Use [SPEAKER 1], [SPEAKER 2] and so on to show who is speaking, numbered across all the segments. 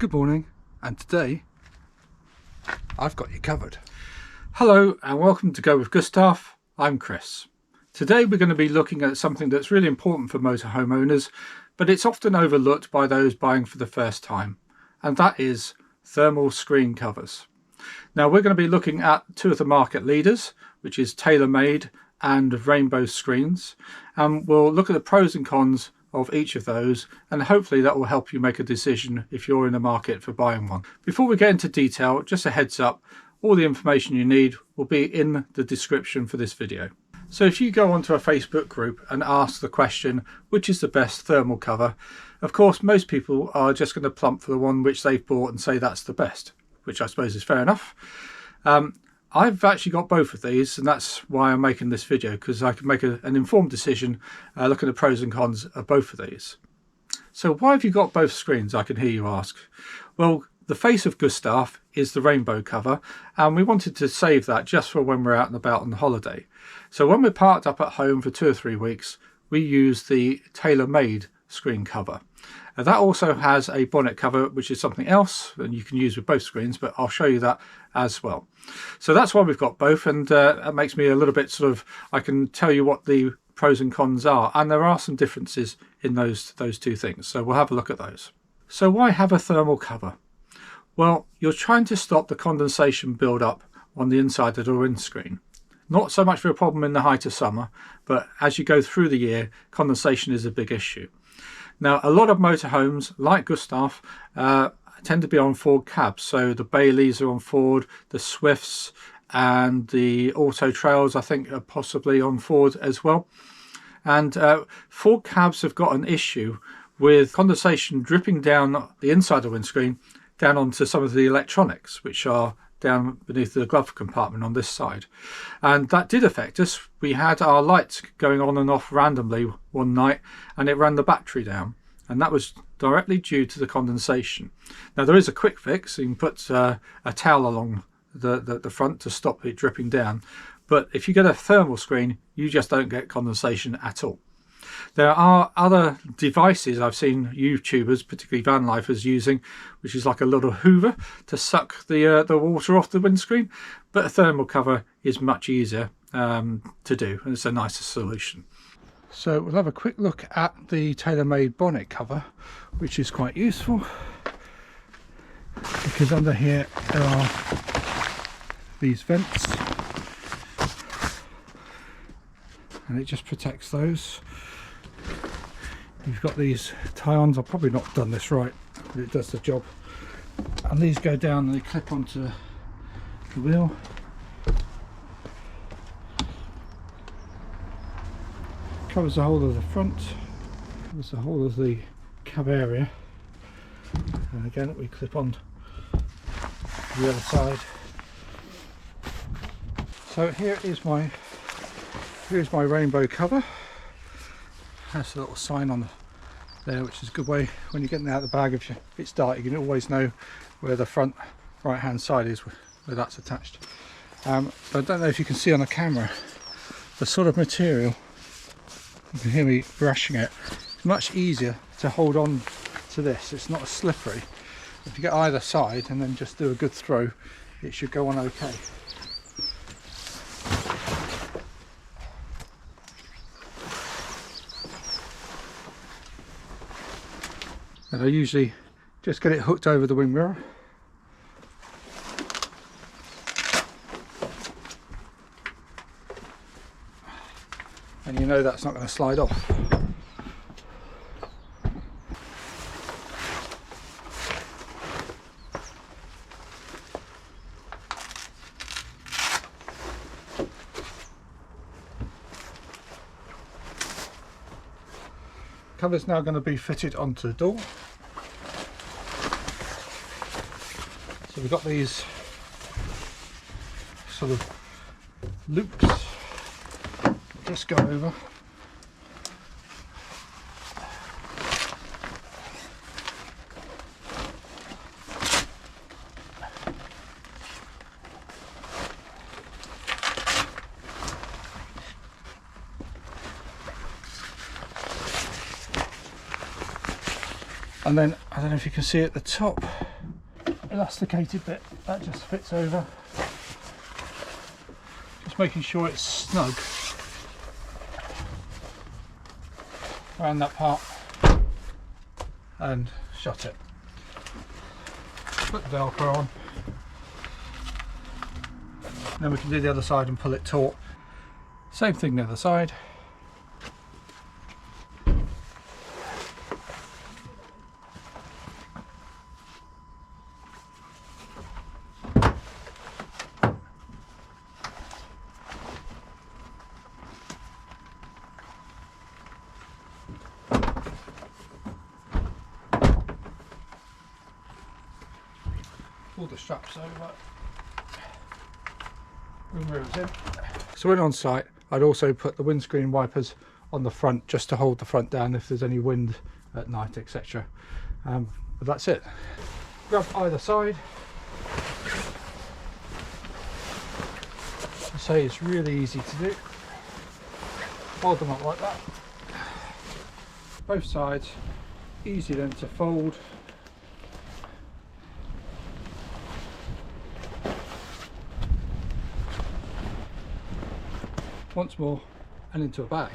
[SPEAKER 1] Good morning, and today I've got you covered. Hello and welcome to Go with Gustav. I'm Chris. Today we're going to be looking at something that's really important for motorhome owners, but it's often overlooked by those buying for the first time, and that is thermal screen covers. Now we're going to be looking at two of the market leaders, which is TaylorMade and Rainbow Screens, and we'll look at the pros and cons of each of those, and hopefully that will help you make a decision if you're in the market for buying one. Before we get into detail, just a heads up, all the information you need will be in the description for this video. So if you go onto a Facebook group and ask the question, which is the best thermal cover, of course most people are just going to plump for the one which they've bought and say that's the best, which I suppose is fair enough. I've actually got both of these, and that's why I'm making this video, because I can make an informed decision looking at the pros and cons of both of these. So why have you got both screens, I can hear you ask? Well, the face of Gustav is the rainbow cover, and we wanted to save that just for when we're out and about on holiday. So when we're parked up at home for 2 or 3 weeks, we use the TaylorMade screen cover. That also has a bonnet cover, which is something else, and you can use with both screens, but I'll show you that as well. So that's why we've got both, and that makes me a little bit I can tell you what the pros and cons are, and there are some differences in those two things, so we'll have a look at those. So why have a thermal cover? Well, you're trying to stop the condensation build up on the inside of the windscreen. Not so much for a problem in the height of summer, but as you go through the year, condensation is a big issue. Now, a lot of motorhomes, like Gustav, tend to be on Ford cabs. So the Baileys are on Ford, the Swifts and the Auto Trails, I think, are possibly on Ford as well. And Ford cabs have got an issue with condensation dripping down the inside of the windscreen, down onto some of the electronics, which are down beneath the glove compartment on this side, and that did affect us. We had our lights going on and off randomly one night, and it ran the battery down, and that was directly due to the condensation. Now there is a quick fix. You can put a towel along the front to stop it dripping down, but if you get a thermal screen, you just don't get condensation at all. There are other devices I've seen YouTubers, particularly van lifers, using, which is like a little hoover to suck the water off the windscreen, but a thermal cover is much easier to do, and it's a nicer solution. So we'll have a quick look at the TaylorMade bonnet cover, which is quite useful, because under here there are these vents, and it just protects those. You've got these tie-ons. I've probably not done this right, but it does the job. And these go down and they clip onto the wheel. Covers the whole of the front, covers the whole of the cab area, and again we clip on the other side. So here's my rainbow cover. There's a little sign on there, which is a good way when you're getting out of the bag. If it's dark, you can always know where the front right hand side is, where that's attached. But I don't know if you can see on the camera the sort of material. You can hear me brushing it. It's much easier to hold on to this. It's not as slippery. If you get either side and then just do a good throw, it should go on okay. And I usually just get it hooked over the wing mirror. And you know that's not going to slide off. Cover's now going to be fitted onto the door. So we've got these sort of loops that just go over. And then I don't know if you can see at the top, elasticated bit that just fits over. Just making sure it's snug around that part, and shut it. Put the Velcro on. Then we can do the other side and pull it taut. Same thing the other side. Pull the straps over. Remove it. So when on site, I'd also put the windscreen wipers on the front just to hold the front down if there's any wind at night, etc. But that's it. Grab either side. I say it's really easy to do. Hold them up like that. Both sides, easy then to fold. Once more and into a bag.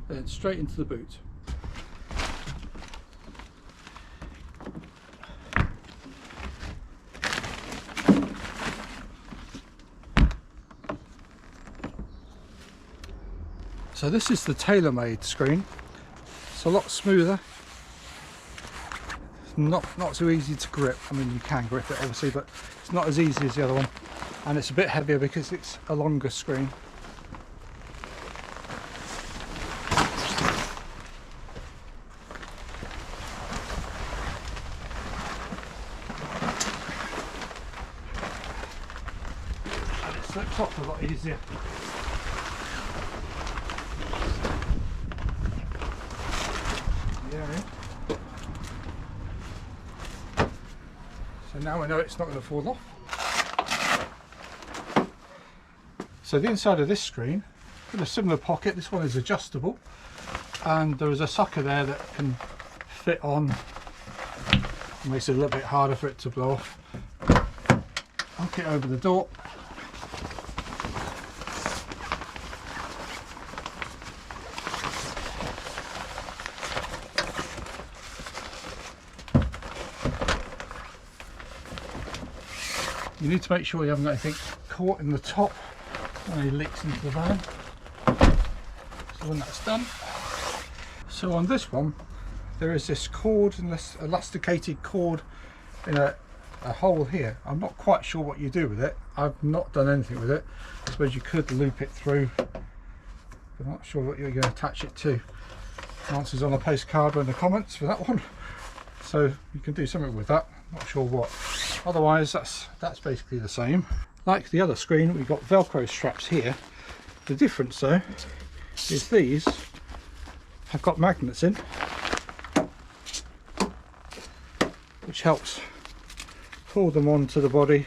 [SPEAKER 1] Then straight into the boot. So this is the TaylorMade screen. It's a lot smoother. Not so easy to grip. I mean, you can grip it obviously, but it's not as easy as the other one, and it's a bit heavier because it's a longer screen. And it slips off a lot easier. Yeah. So now we know it's not going to fall off. So the inside of this screen, with a similar pocket, this one is adjustable, and there is a sucker there that can fit on. It makes it a little bit harder for it to blow off. Hook it over the door. You need to make sure you haven't got anything caught in the top when it leaks into the van. So when that's done. So on this one, there is this cord, and this elasticated cord in a hole here. I'm not quite sure what you do with it. I've not done anything with it. I suppose you could loop it through. I'm not sure what you're going to attach it to. Answers on a postcard or in the comments for that one. So you can do something with that. Not sure what. Otherwise that's basically the same. Like the other screen, we've got Velcro straps here. The difference though is these have got magnets in, which helps pull them onto the body,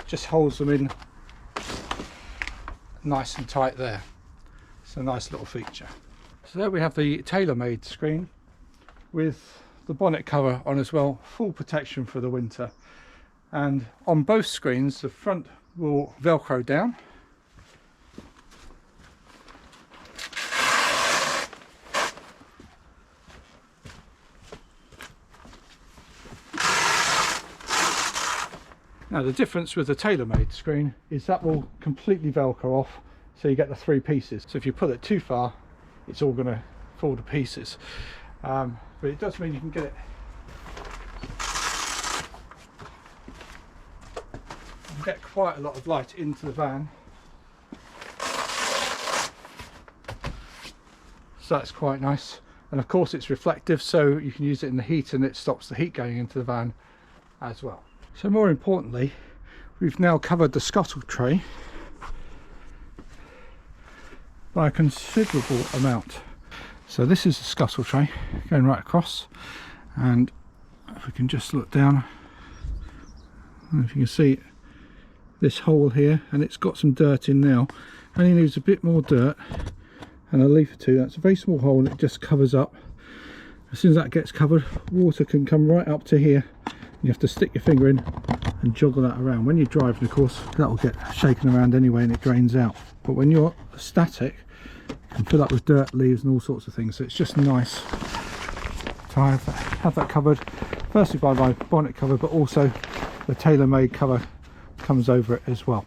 [SPEAKER 1] just holds them in nice and tight there. It's a nice little feature. So there we have the TaylorMade screen with the bonnet cover on as well, full protection for the winter. And on both screens the front will velcro down, now the difference with the TaylorMade screen is that will completely velcro off, so you get the three pieces. So if you pull it too far, it's all going to fall to pieces. But it does mean you can get it. You can get quite a lot of light into the van. So that's quite nice. And of course it's reflective, so you can use it in the heat and it stops the heat going into the van as well. So more importantly, we've now covered the scuttle tray by a considerable amount. So this is the scuttle tray going right across, and if we can just look down, I don't know if you can see this hole here, and it's got some dirt in now. Only needs a bit more dirt and a leaf or two. That's a very small hole and it just covers up. As soon as that gets covered, water can come right up to here. You have to stick your finger in and joggle that around. When you're driving, of course, that will get shaken around anyway and it drains out. But when you're static, you can fill up with dirt, leaves and all sorts of things. So it's just nice to have that covered, firstly by my bonnet cover, but also the TaylorMade cover comes over it as well.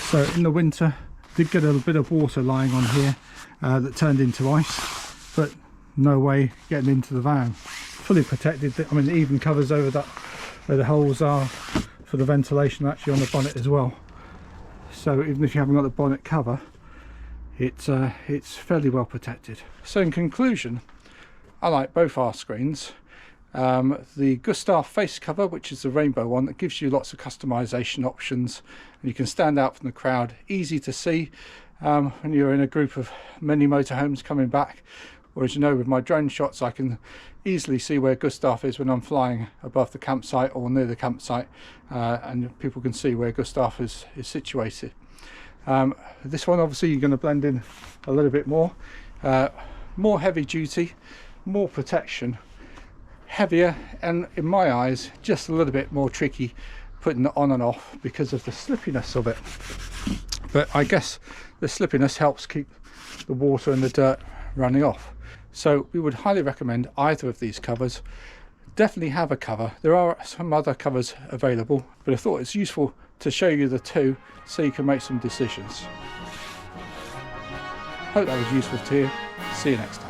[SPEAKER 1] So in the winter, did get a bit of water lying on here that turned into ice, but no way getting into the van. Fully protected. I mean, it even covers over that where the holes are for the ventilation actually on the bonnet as well. So even if you haven't got the bonnet cover, it's fairly well protected. So in conclusion, I like both our screens. The Gustav face cover, which is the rainbow one, that gives you lots of customization options and you can stand out from the crowd, easy to see when you're in a group of many motorhomes coming back. Or as you know, with my drone shots, I can easily see where Gustav is when I'm flying above the campsite or near the campsite, and people can see where Gustav is situated. This one, obviously, you're going to blend in a little bit more. More heavy duty, more protection, heavier, and in my eyes, just a little bit more tricky putting it on and off because of the slippiness of it. But I guess the slippiness helps keep the water and the dirt running off. So we would highly recommend either of these covers. Definitely have a cover. There are some other covers available, but I thought it's useful to show you the two so you can make some decisions. Hope that was useful to you. See you next time.